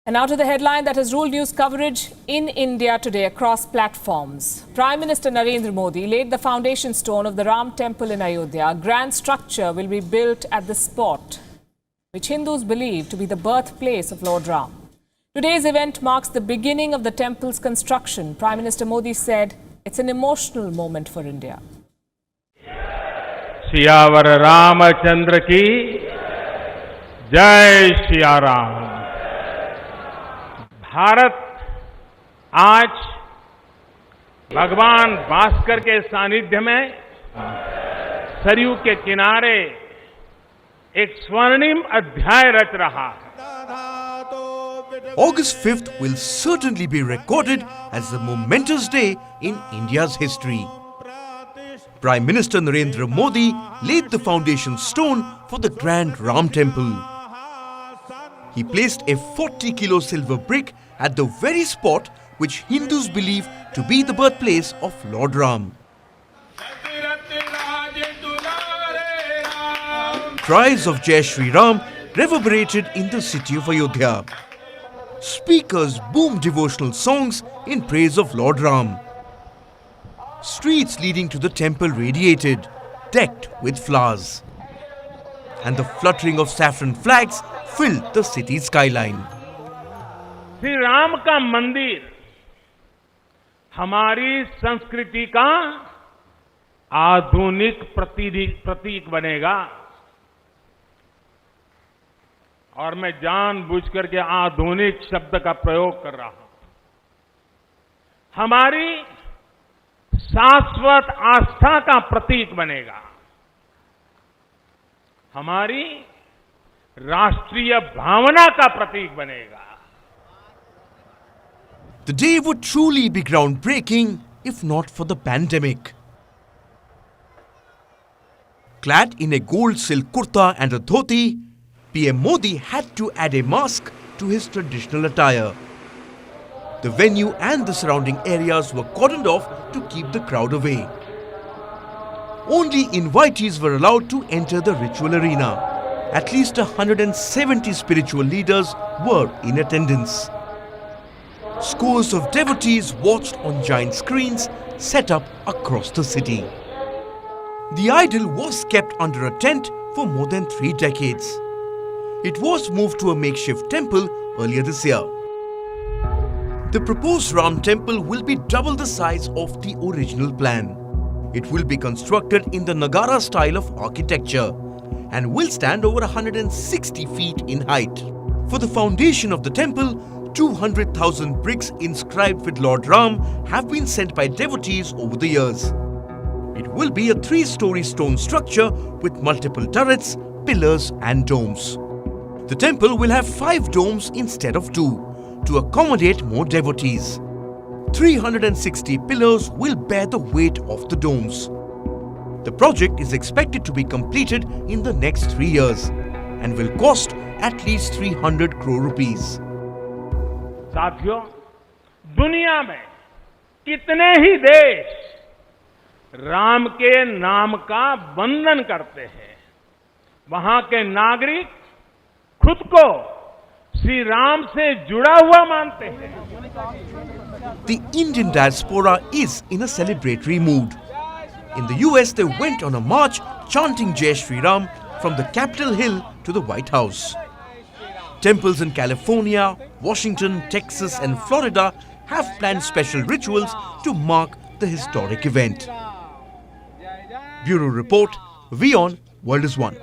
And now to the headline that has ruled news coverage in India today across platforms. Prime Minister Narendra Modi laid the foundation stone of the Ram Temple in Ayodhya. A grand structure will be built at the spot, which Hindus believe to be the birthplace of Lord Ram. Today's event marks the beginning of the temple's construction. Prime Minister Modi said it's an emotional moment for India. Siyavar Ramchandra की जय सिया राम। भारत आज भगवान भास्कर के सानिध्य में सरयू के किनारे एक स्वर्णिम अध्याय रच रहा है। August 5th will certainly be recorded as a momentous day in India's history. Prime Minister Narendra Modi laid the foundation stone for the grand Ram Temple. He placed a 40-kilo silver brick at the very spot which Hindus believe to be the birthplace of Lord Ram. Cries of Jai Shri Ram reverberated in the city of Ayodhya. Speakers boomed devotional songs in praise of Lord Ram. Streets leading to the temple radiated, decked with flowers. And the fluttering of saffron flags filled the city's skyline. Shri Ram का मंदिर हमारी संस्कृति का आधुनिक प्रतीक बनेगा। और मैं जानबूझ करके आधुनिक शब्द का प्रयोग कर रहा हूं। हमारी शाश्वत आस्था का प्रतीक बनेगा। हमारी राष्ट्रीय भावना का प्रतीक बनेगा। The day would truly be groundbreaking if not for the pandemic. Clad in a gold silk kurta and a dhoti, PM Modi had to add a mask to his traditional attire. The venue and the surrounding areas were cordoned off to keep the crowd away. Only invitees were allowed to enter the ritual arena. At least 170 spiritual leaders were in attendance. Scores of devotees watched on giant screens set up across the city. The idol was kept under a tent for more than 3 decades. It was moved to a makeshift temple earlier this year. The proposed Ram Temple will be double the size of the original plan. It will be constructed in the Nagara style of architecture and will stand over 160 feet in height. For the foundation of the temple, 200,000 bricks inscribed with Lord Ram have been sent by devotees over the years. It will be a 3-story stone structure with multiple turrets, pillars and domes. The temple will have 5 domes instead of 2 to accommodate more devotees. 360 pillars will bear the weight of the domes. The project is expected to be completed in the next 3 years and will cost at least 300 crore rupees. साथियों, दुनिया में कितने ही देश राम के नाम का वंदन करते हैं। वहां के नागरिक खुद को श्री राम से जुड़ा हुआ मानते हैं। The Indian diaspora is in a celebratory mood. In the US, they went on a march chanting Jai Shri Ram from the Capitol Hill to the White House. Temples in California, Washington, Texas and Florida have planned special rituals to mark the historic event. Bureau Report, WION, World is One.